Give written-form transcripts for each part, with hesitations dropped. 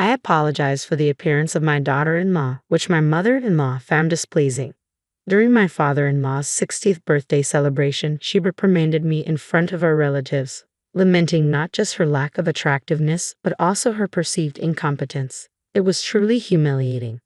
I apologized for the appearance of my daughter-in-law, which my mother-in-law found displeasing. During my father-in-law's 60th birthday celebration, she reprimanded me in front of our relatives, lamenting not just her lack of attractiveness, but also her perceived incompetence. It was truly humiliating.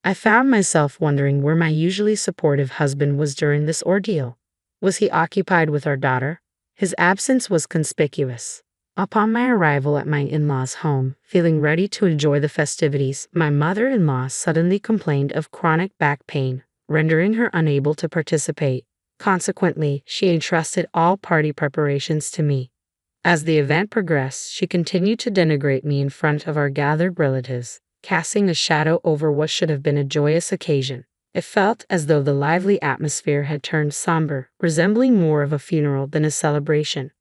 I found myself wondering where my usually supportive husband was during this ordeal. Was he occupied with our daughter? His absence was conspicuous. Upon my arrival at my in-laws' home, feeling ready to enjoy the festivities, my mother-in-law suddenly complained of chronic back pain, rendering her unable to participate. Consequently, she entrusted all party preparations to me. As the event progressed, she continued to denigrate me in front of our gathered relatives, casting a shadow over what should have been a joyous occasion. It felt as though the lively atmosphere had turned somber, resembling more of a funeral than a celebration.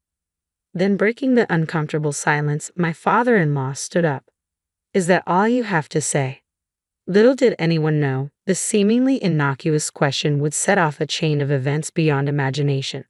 Then, breaking the uncomfortable silence, my father-in-law stood up. "Is that all you have to say?" Little did anyone know, this seemingly innocuous question would set off a chain of events beyond imagination.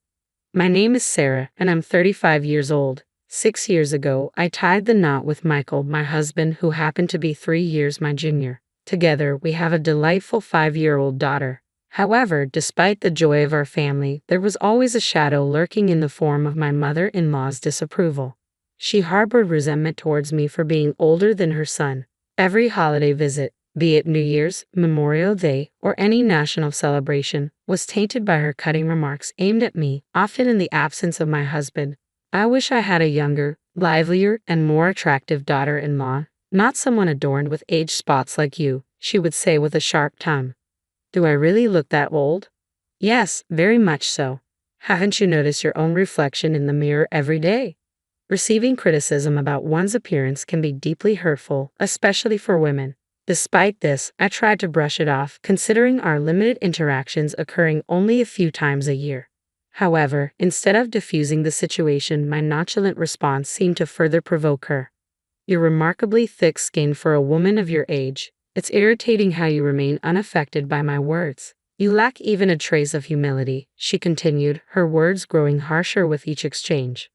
"My name is Sarah, and I'm 35 years old. 6 years ago, I tied the knot with Michael, my husband, who happened to be 3 years my junior. Together, we have a delightful 5-year-old daughter. However, despite the joy of our family, there was always a shadow lurking in the form of my mother-in-law's disapproval. She harbored resentment towards me for being older than her son. Every holiday visit, be it New Year's, Memorial Day, or any national celebration, was tainted by her cutting remarks aimed at me, often in the absence of my husband. I wish I had a younger, livelier, and more attractive daughter-in-law, not someone adorned with age spots like you," she would say with a sharp tongue. "Do I really look that old?" "Yes, very much so. Haven't you noticed your own reflection in the mirror every day?" Receiving criticism about one's appearance can be deeply hurtful, especially for women. Despite this, I tried to brush it off, considering our limited interactions occurring only a few times a year. However, instead of diffusing the situation, my nonchalant response seemed to further provoke her. "You're remarkably thick-skinned for a woman of your age. It's irritating how you remain unaffected by my words. You lack even a trace of humility," she continued, her words growing harsher with each exchange.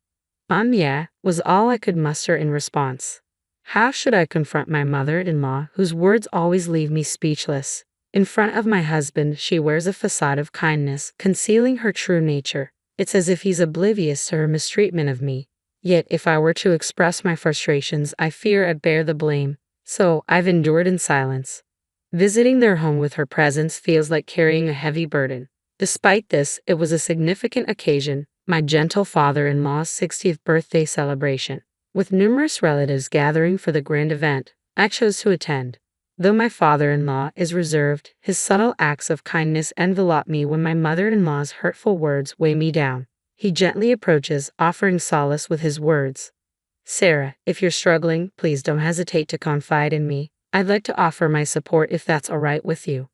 Yeah," was all I could muster in response. How should I confront my mother-in-law, whose words always leave me speechless? In front of my husband, she wears a facade of kindness, concealing her true nature. It's as if he's oblivious to her mistreatment of me. Yet, if I were to express my frustrations, I fear I'd bear the blame. So, I've endured in silence. Visiting their home with her presence feels like carrying a heavy burden. Despite this, it was a significant occasion, my gentle father-in-law's 60th birthday celebration. With numerous relatives gathering for the grand event, I chose to attend. Though my father-in-law is reserved, his subtle acts of kindness envelop me when my mother-in-law's hurtful words weigh me down. He gently approaches, offering solace with his words. "Sarah, if you're struggling, please don't hesitate to confide in me. I'd like to offer my support if that's all right with you."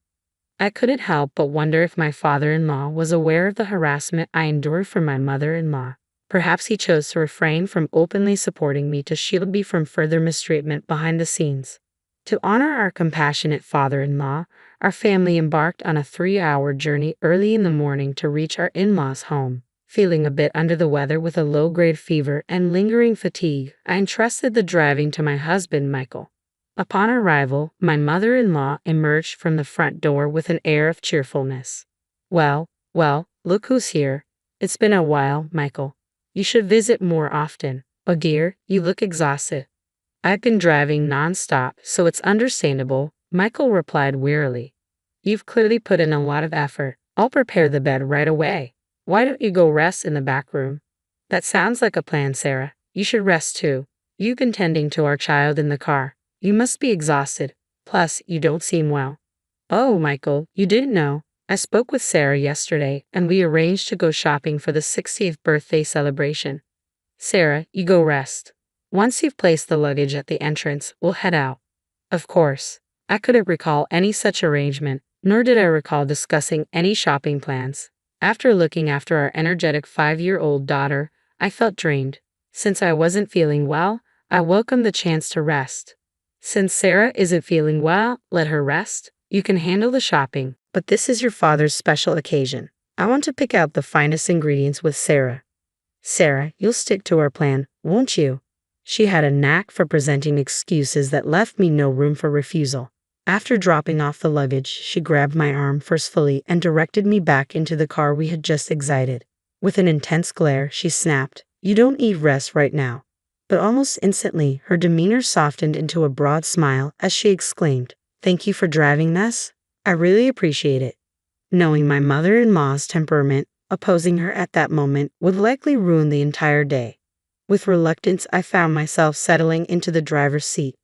I couldn't help but wonder if my father-in-law was aware of the harassment I endured from my mother-in-law. Perhaps he chose to refrain from openly supporting me to shield me from further mistreatment behind the scenes. To honor our compassionate father-in-law, our family embarked on a 3-hour journey early in the morning to reach our in-laws' home. Feeling a bit under the weather with a low-grade fever and lingering fatigue, I entrusted the driving to my husband, Michael. Upon arrival, my mother-in-law emerged from the front door with an air of cheerfulness. Well, look who's here. It's been a while, Michael. You should visit more often. Oh dear, you look exhausted." "I've been driving non-stop, so it's understandable," Michael replied wearily. "You've clearly put in a lot of effort. I'll prepare the bed right away. Why don't you go rest in the back room?" "That sounds like a plan, Sarah. You should rest too. You've been tending to our child in the car. You must be exhausted. Plus, you don't seem well." "Oh, Michael, you didn't know. I spoke with Sarah yesterday, and we arranged to go shopping for the 60th birthday celebration." "Sarah, you go rest. Once you've placed the luggage at the entrance, we'll head out." Of course, I couldn't recall any such arrangement, nor did I recall discussing any shopping plans. After looking after our energetic 5-year-old daughter, I felt drained. Since I wasn't feeling well, I welcomed the chance to rest. "Since Sarah isn't feeling well, let her rest. You can handle the shopping, but this is your father's special occasion. I want to pick out the finest ingredients with Sarah." "Sarah, you'll stick to our plan, won't you?" She had a knack for presenting excuses that left me no room for refusal. After dropping off the luggage, she grabbed my arm forcefully and directed me back into the car we had just exited. With an intense glare, she snapped, "You don't need rest right now." But almost instantly, her demeanor softened into a broad smile as she exclaimed, "Thank you for driving us. I really appreciate it." Knowing my mother-in-law's temperament, opposing her at that moment would likely ruin the entire day. With reluctance, I found myself settling into the driver's seat.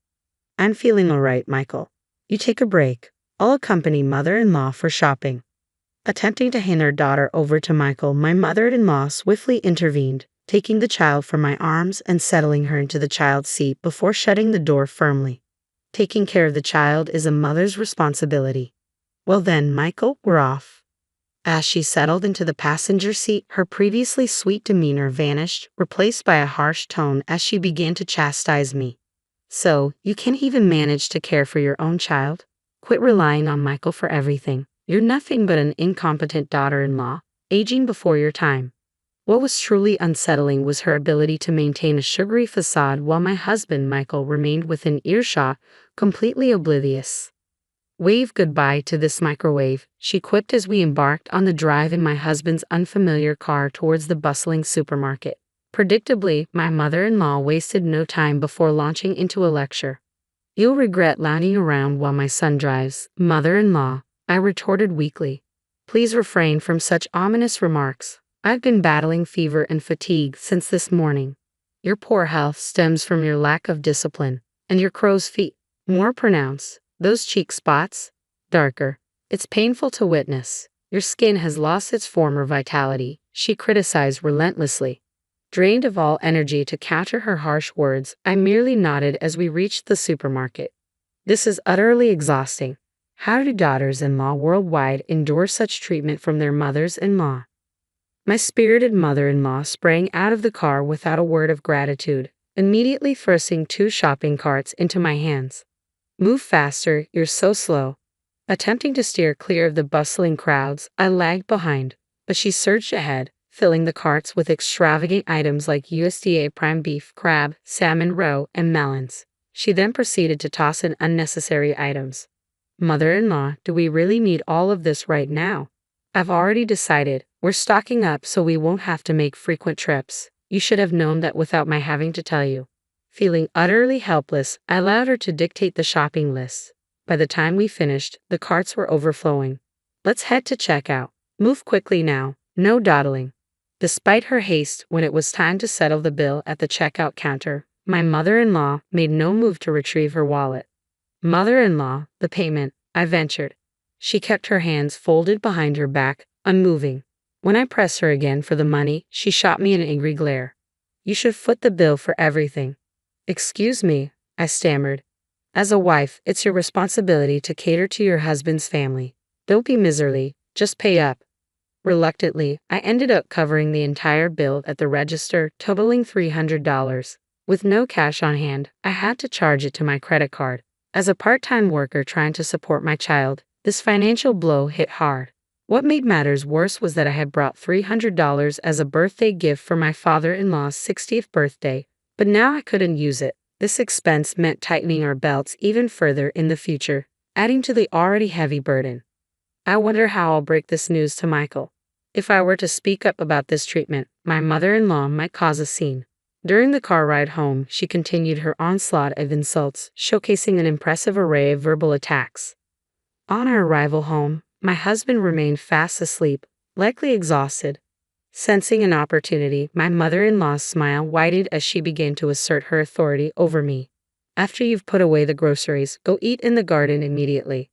"I'm feeling all right, Michael. You take a break. I'll accompany mother-in-law for shopping." Attempting to hand her daughter over to Michael, my mother-in-law swiftly intervened, taking the child from my arms and settling her into the child's seat before shutting the door firmly. Taking care of the child is a mother's responsibility. "Well then, Michael, we're off." As she settled into the passenger seat, her previously sweet demeanor vanished, replaced by a harsh tone as she began to chastise me. "So, you can't even manage to care for your own child? Quit relying on Michael for everything. You're nothing but an incompetent daughter-in-law, aging before your time." What was truly unsettling was her ability to maintain a sugary facade while my husband, Michael, remained within earshot, completely oblivious. "Wave goodbye to this microwave," she quipped as we embarked on the drive in my husband's unfamiliar car towards the bustling supermarket. Predictably, my mother-in-law wasted no time before launching into a lecture. "You'll regret lounging around while my son drives, mother-in-law," I retorted weakly. "Please refrain from such ominous remarks. I've been battling fever and fatigue since this morning. Your poor health stems from your lack of discipline, and your crow's feet, more pronounced. Those cheek spots, darker. It's painful to witness. Your skin has lost its former vitality," she criticized relentlessly. Drained of all energy to counter her harsh words, I merely nodded as we reached the supermarket. This is utterly exhausting. How do daughters-in-law worldwide endure such treatment from their mothers-in-law? My spirited mother-in-law sprang out of the car without a word of gratitude, immediately thrusting 2 shopping carts into my hands. "Move faster, you're so slow." Attempting to steer clear of the bustling crowds, I lagged behind, but she surged ahead, filling the carts with extravagant items like USDA prime beef, crab, salmon roe, and melons. She then proceeded to toss in unnecessary items. "Mother-in-law, do we really need all of this right now? I've already decided, we're stocking up so we won't have to make frequent trips. You should have known that without my having to tell you." Feeling utterly helpless, I allowed her to dictate the shopping list. By the time we finished, the carts were overflowing. "Let's head to checkout. Move quickly now, no dawdling." Despite her haste, when it was time to settle the bill at the checkout counter, my mother-in-law made no move to retrieve her wallet. "Mother-in-law, the payment," I ventured. She kept her hands folded behind her back, unmoving. When I pressed her again for the money, she shot me an angry glare. "You should foot the bill for everything." "Excuse me," I stammered. "As a wife, it's your responsibility to cater to your husband's family. Don't be miserly, just pay up." Reluctantly, I ended up covering the entire bill at the register, totaling $300. With no cash on hand, I had to charge it to my credit card. As a part-time worker trying to support my child, this financial blow hit hard. What made matters worse was that I had brought $300 as a birthday gift for my father-in-law's 60th birthday, but now I couldn't use it. This expense meant tightening our belts even further in the future, adding to the already heavy burden. I wonder how I'll break this news to Michael. If I were to speak up about this treatment, my mother-in-law might cause a scene. During the car ride home, she continued her onslaught of insults, showcasing an impressive array of verbal attacks. On our arrival home, my husband remained fast asleep, likely exhausted. Sensing an opportunity, my mother-in-law's smile widened as she began to assert her authority over me. "After you've put away the groceries, go eat in the garden immediately.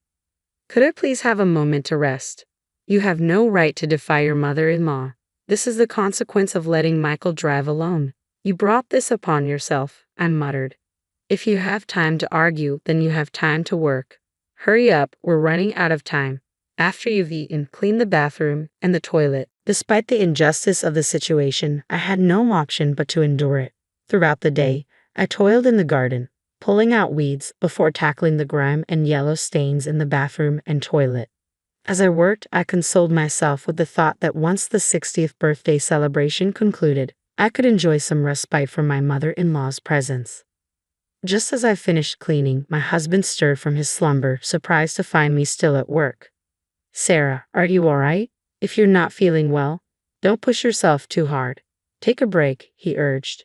Could I please have a moment to rest? You have no right to defy your mother-in-law. This is the consequence of letting Michael drive alone. You brought this upon yourself," I muttered. "If you have time to argue, then you have time to work. Hurry up, we're running out of time. After you've eaten, clean the bathroom and the toilet." Despite the injustice of the situation, I had no option but to endure it. Throughout the day, I toiled in the garden, pulling out weeds before tackling the grime and yellow stains in the bathroom and toilet. As I worked, I consoled myself with the thought that once the 60th birthday celebration concluded, I could enjoy some respite from my mother-in-law's presence. Just as I finished cleaning, my husband stirred from his slumber, surprised to find me still at work. Sarah, are you all right? If you're not feeling well, don't push yourself too hard. Take a break, he urged.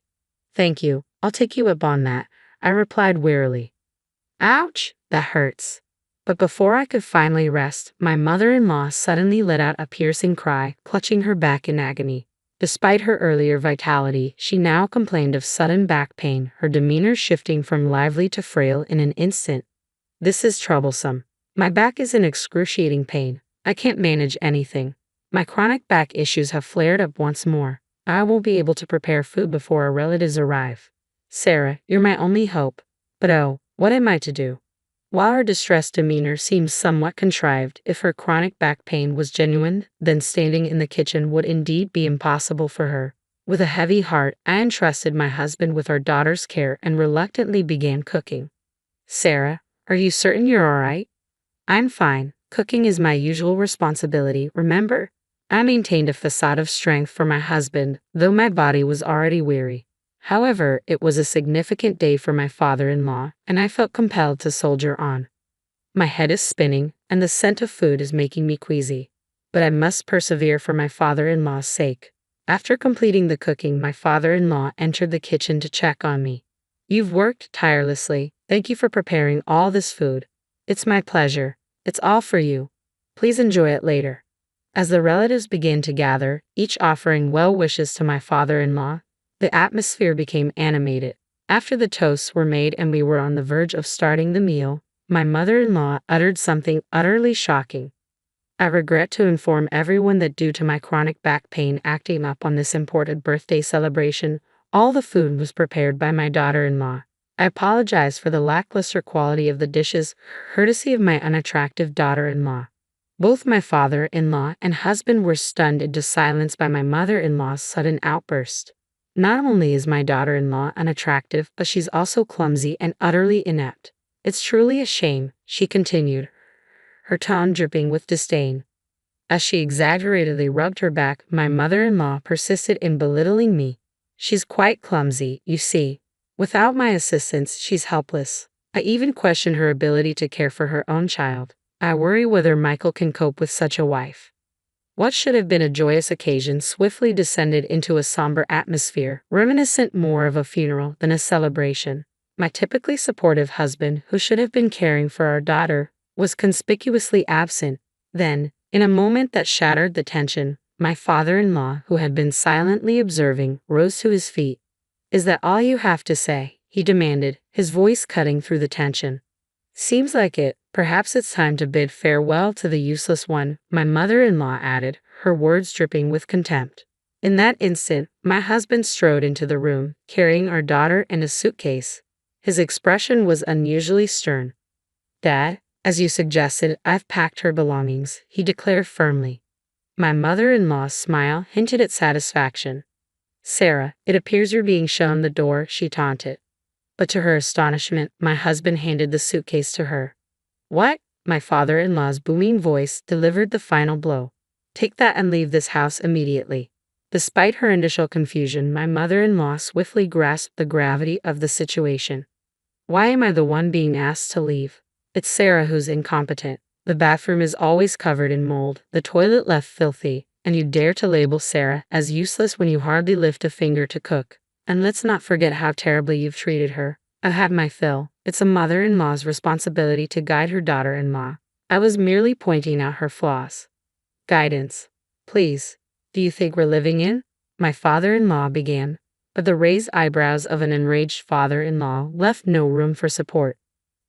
Thank you, I'll take you up on that, I replied wearily. Ouch, that hurts. But before I could finally rest, my mother-in-law suddenly let out a piercing cry, clutching her back in agony. Despite her earlier vitality, she now complained of sudden back pain, her demeanor shifting from lively to frail in an instant. This is troublesome. My back is in excruciating pain. I can't manage anything. My chronic back issues have flared up once more. I won't be able to prepare food before our relatives arrive. Sarah, you're my only hope. But oh, what am I to do? While her distressed demeanor seemed somewhat contrived, if her chronic back pain was genuine, then standing in the kitchen would indeed be impossible for her. With a heavy heart, I entrusted my husband with our daughter's care and reluctantly began cooking. Sarah, are you certain you're all right? I'm fine. Cooking is my usual responsibility, remember? I maintained a facade of strength for my husband, though my body was already weary. However, it was a significant day for my father-in-law, and I felt compelled to soldier on. My head is spinning, and the scent of food is making me queasy. But I must persevere for my father-in-law's sake. After completing the cooking, my father-in-law entered the kitchen to check on me. You've worked tirelessly. Thank you for preparing all this food. It's my pleasure. It's all for you. Please enjoy it later. As the relatives began to gather, each offering well wishes to my father-in-law, the atmosphere became animated. After the toasts were made and we were on the verge of starting the meal, my mother-in-law uttered something utterly shocking. I regret to inform everyone that due to my chronic back pain acting up on this important birthday celebration, all the food was prepared by my daughter-in-law. I apologize for the lackluster quality of the dishes, courtesy of my unattractive daughter-in-law. Both my father-in-law and husband were stunned into silence by my mother-in-law's sudden outburst. Not only is my daughter-in-law unattractive, but she's also clumsy and utterly inept. It's truly a shame, she continued, her tone dripping with disdain. As she exaggeratedly rubbed her back, my mother-in-law persisted in belittling me. She's quite clumsy, you see. Without my assistance, she's helpless. I even question her ability to care for her own child. I worry whether Michael can cope with such a wife. What should have been a joyous occasion swiftly descended into a somber atmosphere, reminiscent more of a funeral than a celebration. My typically supportive husband, who should have been caring for our daughter, was conspicuously absent. Then, in a moment that shattered the tension, my father-in-law, who had been silently observing, rose to his feet. Is that all you have to say? He demanded, his voice cutting through the tension. Seems like it. Perhaps it's time to bid farewell to the useless one, my mother-in-law added, her words dripping with contempt. In that instant, my husband strode into the room, carrying our daughter in a suitcase. His expression was unusually stern. Dad, as you suggested, I've packed her belongings, he declared firmly. My mother-in-law's smile hinted at satisfaction. Sarah, it appears you're being shown the door, she taunted. But to her astonishment, my husband handed the suitcase to her. What? My father-in-law's booming voice delivered the final blow. Take that and leave this house immediately. Despite her initial confusion, my mother-in-law swiftly grasped the gravity of the situation. Why am I the one being asked to leave? It's Sarah who's incompetent. The bathroom is always covered in mold, the toilet left filthy, and you dare to label Sarah as useless when you hardly lift a finger to cook. And let's not forget how terribly you've treated her. I've had my fill. It's a mother-in-law's responsibility to guide her daughter-in-law. I was merely pointing out her flaws. Guidance. Please. Do you think we're living in? My father-in-law began, but the raised eyebrows of an enraged father-in-law left no room for support.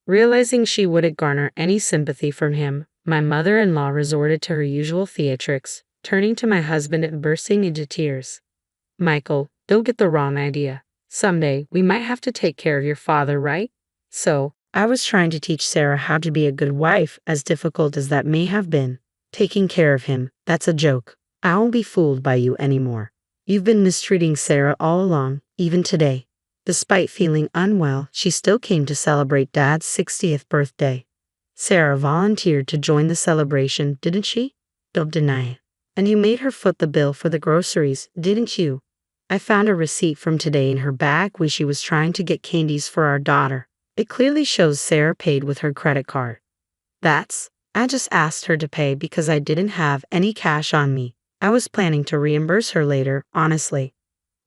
Realizing she wouldn't garner any sympathy from him, my mother-in-law resorted to her usual theatrics, turning to my husband and bursting into tears. Michael, don't get the wrong idea. Someday, we might have to take care of your father, right? So, I was trying to teach Sarah how to be a good wife, as difficult as that may have been. Taking care of him, that's a joke. I won't be fooled by you anymore. You've been mistreating Sarah all along, even today. Despite feeling unwell, she still came to celebrate Dad's 60th birthday. Sarah volunteered to join the celebration, didn't she? Don't deny it. And you made her foot the bill for the groceries, didn't you? I found a receipt from today in her bag when she was trying to get candies for our daughter. It clearly shows Sarah paid with her credit card. I just asked her to pay because I didn't have any cash on me. I was planning to reimburse her later, honestly.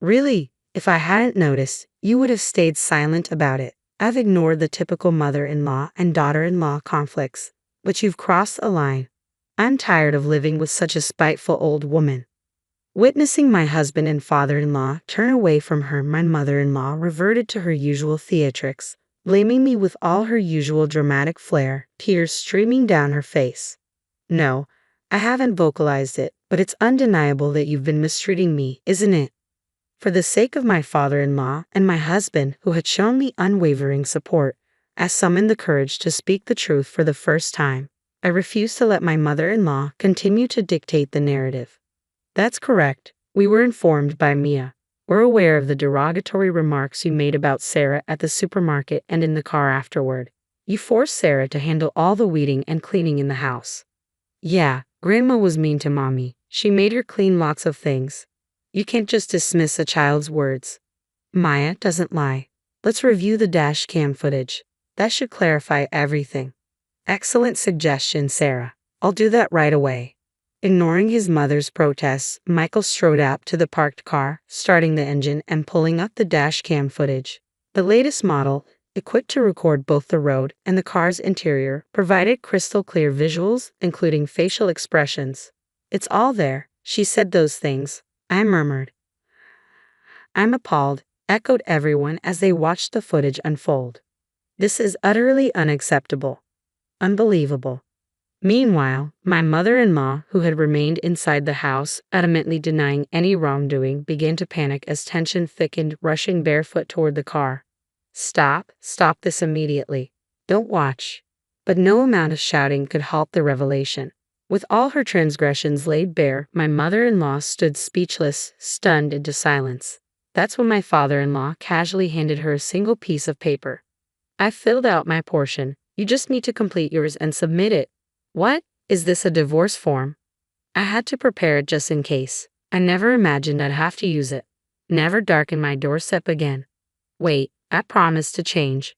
Really? If I hadn't noticed, you would have stayed silent about it. I've ignored the typical mother-in-law and daughter-in-law conflicts, but you've crossed a line. I'm tired of living with such a spiteful old woman. Witnessing my husband and father-in-law turn away from her, my mother-in-law reverted to her usual theatrics, blaming me with all her usual dramatic flair, tears streaming down her face. No, I haven't vocalized it, but it's undeniable that you've been mistreating me, isn't it? For the sake of my father-in-law and my husband, who had shown me unwavering support, I summoned the courage to speak the truth for the first time. I refused to let my mother-in-law continue to dictate the narrative. That's correct. We were informed by Mia. We're aware of the derogatory remarks you made about Sarah at the supermarket and in the car afterward. You forced Sarah to handle all the weeding and cleaning in the house. Yeah, Grandma was mean to Mommy. She made her clean lots of things. You can't just dismiss a child's words. Maya doesn't lie. Let's review the dash cam footage. That should clarify everything. Excellent suggestion, Sarah. I'll do that right away. Ignoring his mother's protests, Michael strode out to the parked car, starting the engine and pulling up the dash cam footage. The latest model, equipped to record both the road and the car's interior, provided crystal clear visuals, including facial expressions. It's all there. She said those things. I murmured. I'm appalled, echoed everyone as they watched the footage unfold. This is utterly unacceptable. Unbelievable. Meanwhile, my mother-in-law, who had remained inside the house, adamantly denying any wrongdoing, began to panic as tension thickened, rushing barefoot toward the car. Stop this immediately. Don't watch. But no amount of shouting could halt the revelation. With all her transgressions laid bare, my mother-in-law stood speechless, stunned into silence. That's when my father-in-law casually handed her a single piece of paper. I've filled out my portion. You just need to complete yours and submit it. What? Is this a divorce form? I had to prepare it just in case. I never imagined I'd have to use it. Never darken my doorstep again. Wait, I promise to change.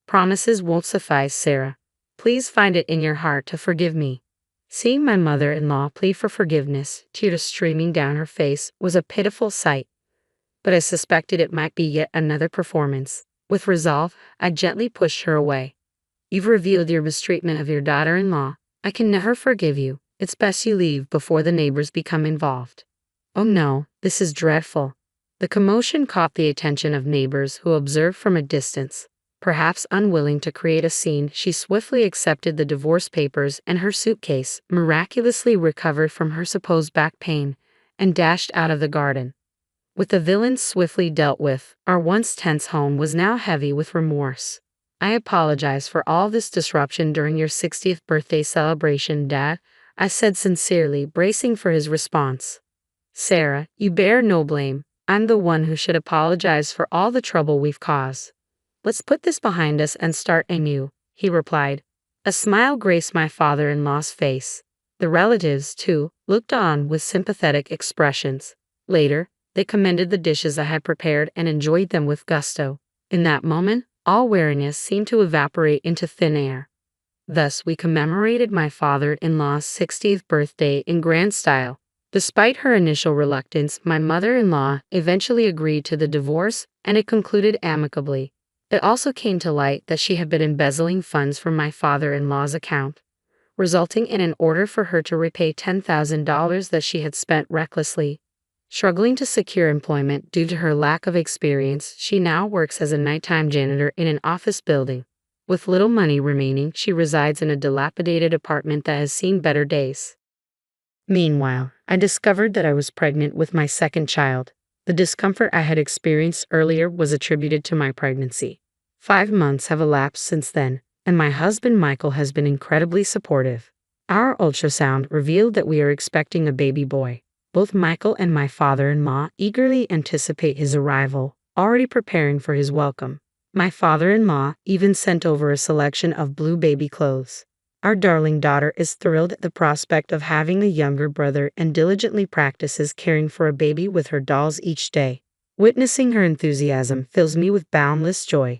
Promises won't suffice, Sarah. Please find it in your heart to forgive me. Seeing my mother-in-law plead for forgiveness, tears streaming down her face, was a pitiful sight. But I suspected it might be yet another performance. With resolve, I gently pushed her away. You've revealed your mistreatment of your daughter-in-law. I can never forgive you. It's best you leave before the neighbors become involved. Oh no, this is dreadful. The commotion caught the attention of neighbors who observed from a distance. Perhaps unwilling to create a scene, she swiftly accepted the divorce papers and her suitcase, miraculously recovered from her supposed back pain, and dashed out of the garden. With the villain swiftly dealt with, our once tense home was now heavy with remorse. I apologize for all this disruption during your 60th birthday celebration, Dad, I said sincerely, bracing for his response. Sarah, you bear no blame. I'm the one who should apologize for all the trouble we've caused. Let's put this behind us and start anew, he replied. A smile graced my father-in-law's face. The relatives, too, looked on with sympathetic expressions. Later, they commended the dishes I had prepared and enjoyed them with gusto. In that moment, all weariness seemed to evaporate into thin air. Thus, we commemorated my father-in-law's 60th birthday in grand style. Despite her initial reluctance, my mother-in-law eventually agreed to the divorce, and it concluded amicably. It also came to light that she had been embezzling funds from my father-in-law's account, resulting in an order for her to repay $10,000 that she had spent recklessly. Struggling to secure employment due to her lack of experience, she now works as a nighttime janitor in an office building. With little money remaining, she resides in a dilapidated apartment that has seen better days. Meanwhile, I discovered that I was pregnant with my second child. The discomfort I had experienced earlier was attributed to my pregnancy. 5 months have elapsed since then, and my husband Michael has been incredibly supportive. Our ultrasound revealed that we are expecting a baby boy. Both Michael and my father-in-law eagerly anticipate his arrival, already preparing for his welcome. My father-in-law even sent over a selection of blue baby clothes. Our darling daughter is thrilled at the prospect of having a younger brother and diligently practices caring for a baby with her dolls each day. Witnessing her enthusiasm fills me with boundless joy.